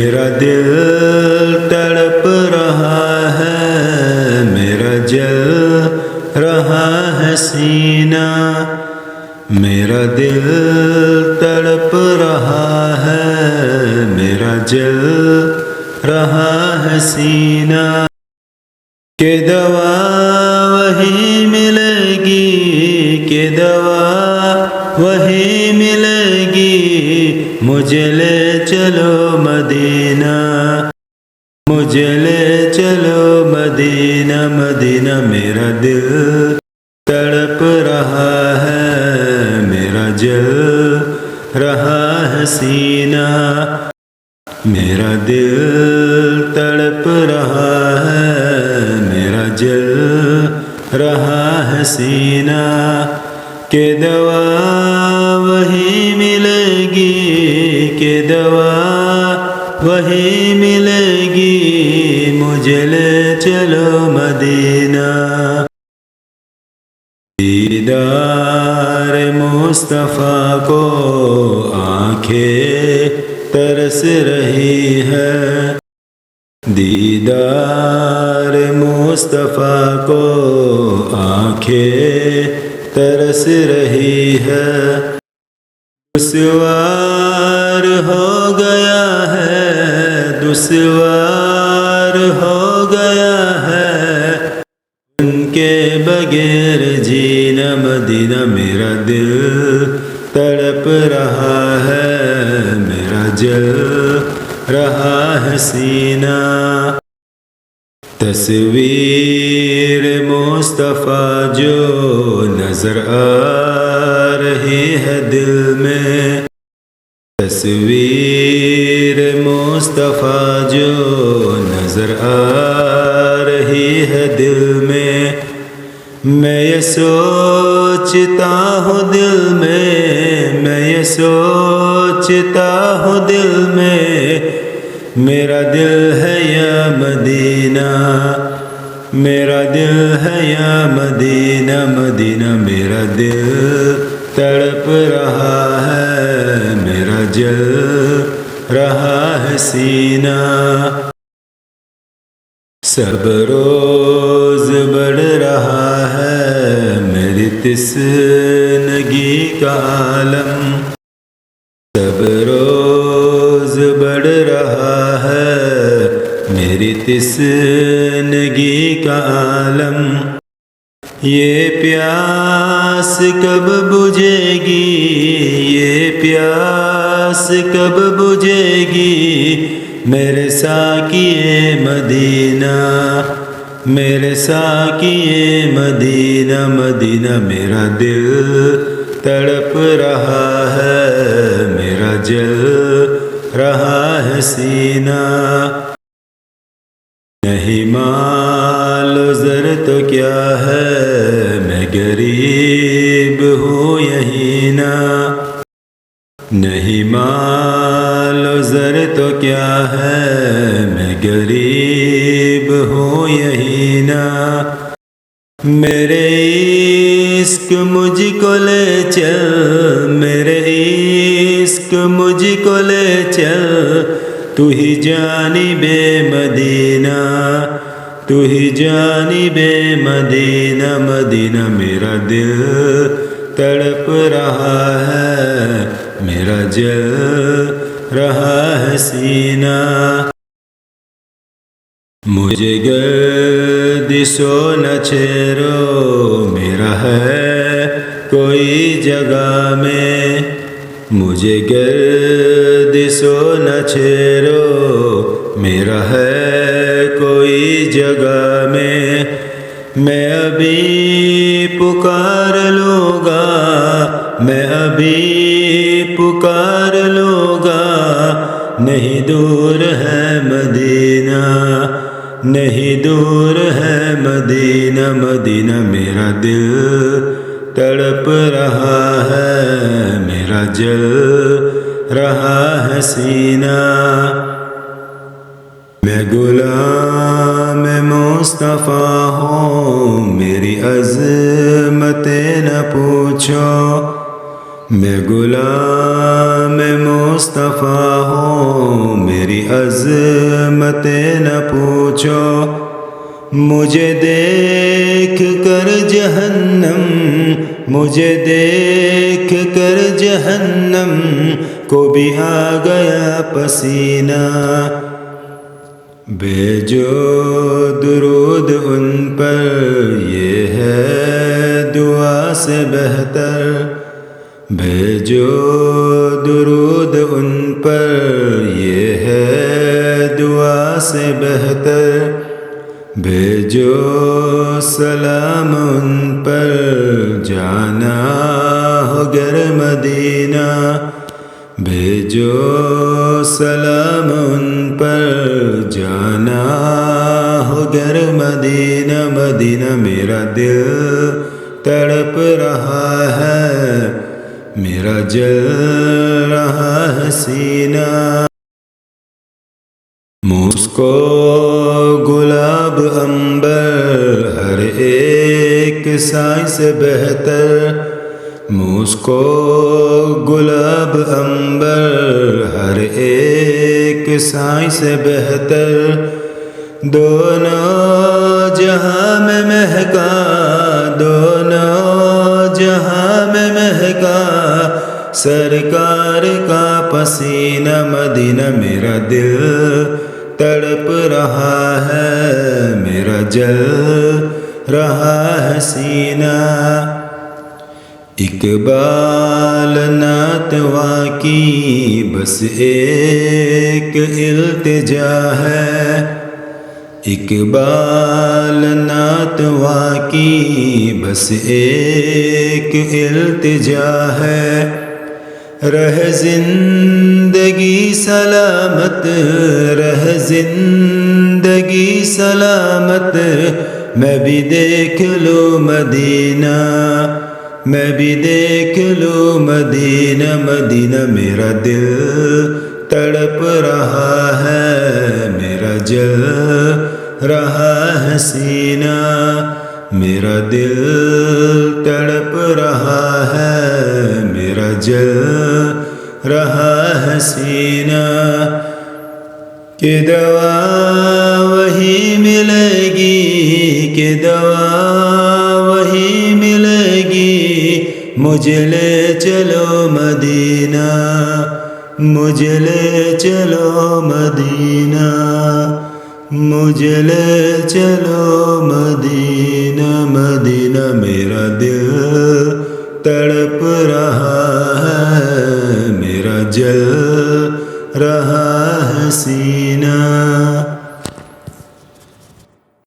میرا دل تڑپ رہا ہے، میرا جل رہا ہے سینہ، میرا دل تڑپ رہا ہے، میرا جل رہا ہے سینہ، کہ دوا وہی ملے گی، کہ دوا وہی ملے گی، مجھے لے چلو مدینہ، مجھے لے چلو مدینہ، مدینہ میرا دل تڑپ رہا ہے، میرا جل رہا ہے سینہ، میرا دل تڑپ رہا ہے، میرا جل رہا ہے سینہ، کہ دوا وہی ملے گی، کہ دوا وہی ملے گی، مجھے لے چلو مدینہ، دیدار مصطفیٰ کو آنکھیں ترس رہی ہے، دیدار مصطفیٰ کو آنکھیں ترس رہی ہے، دشوار ہو گیا ہے، دشوار ہو گیا ہے، ان کے بغیر جینا، مدینہ میرا دل تڑپ رہا ہے، میرا جل رہا ہے سینہ، تصویر مصطفیٰ جو نظر آ رہی ہے دل میں، تصویر مصطفیٰ جو نظر آ رہی ہے دل میں یہ سوچتا ہوں دل میں یہ سوچتا ہوں دل میں، میرا دل ہے یا مدینہ، میرا دل ہے یا مدینہ، مدینہ میرا دل تڑپ رہا ہے، میرا جل رہا ہے سینہ، سب روز بڑھ رہا ہے میری تشنگی کا عالم، سب روز بڑھ رہا ہے میری تشنگی کا عالم، یہ پیاس کب بجھے گی، یہ پیاس کب بجھے گی، میرے ساقی مدینہ، میرے ساقی مدینہ، مدینہ میرا دل تڑپ رہا ہے، میرا جل رہا ہے سینہ، نہیں مال و زر تو کیا ہے، میں غریب ہوں یہی نا، نہیں مال و زر تو کیا ہے، میں غریب ہوں یہی نا، میرے عشق مجھ کو لے چل، میرے عشق مجھ کو لے چل، تو ہی جانب مدینہ، تو ہی جانب مدینہ، مدینہ میرا دل تڑپ رہا ہے، میرا جل رہا ہے سینہ، مجھے گردش و نچیرو میرا ہے کوئی جگہ میں، مجھے گردش و نچیرو میرا ہے کوئی جگہ میں ابھی پکار لوں گا، میں ابھی پکار لوں گا، نہیں دور ہے مدینہ، نہیں دور ہے مدینہ، مدینہ میرا دل تڑپ رہا ہے، میرا جل رہا ہے سینہ، میں غلام مصطفیٰ ہوں، میری عظمتیں نہ پوچھو، میں غلام مصطفیٰ ہوں، میری عظمتیں نہ پوچھو، مجھے دیکھ کر جہنم، مجھے دیکھ کر جہنم کو بھی آ گیا پسینہ۔ بھیجو درود ان پر، یہ ہے دعا سے بہتر، بھیجو درود ان پر، یہ ہے دعا سے بہتر، بھیجو سلام ان پر، جانا ہو گر مدینہ، بھیجو سلام ان پر، جانا ہو گر مدینہ۔ مدینہ میرا دل تڑپ رہا ہے، میرا جل رہا ہے سینہ، مسکو گلاب عنبر ہر ایک سائے سے بہتر، مسکو گلاب عنبر ہر ایک سائے سے بہتر، دونوں جہاں میں مہکا، دونوں جہاں میں مہکا سرکار کا پسینہ۔ مدینہ میرا دل تڑپ رہا ہے، میرا جل رہا ہے سینہ، اقبال ناتواں کی بس ایک التجا ہے، اقبال ناتواں کی بس ایک التجا ہے، رہ زندگی سلامت، رہ زندگی سلامت، میں بھی دیکھ لوں مدینہ، میں بھی دیکھ لوں مدینہ۔ مدینہ میرا دل تڑپ رہا ہے، میرا جل رہا ہے سینہ، میرا دل تڑپ رہا ہے، میرا جل رہا ہے سینہ، کہ دوا وہی ملے گی، کہ دوا وہی ملے گی، مجھے لے چلو مدینہ، مجھے لے چلو مدینہ، مجھے لے چلو مدینہ۔ مدینہ میرا دل تڑپ رہا ہے، میرا جل رہا ہے سینہ۔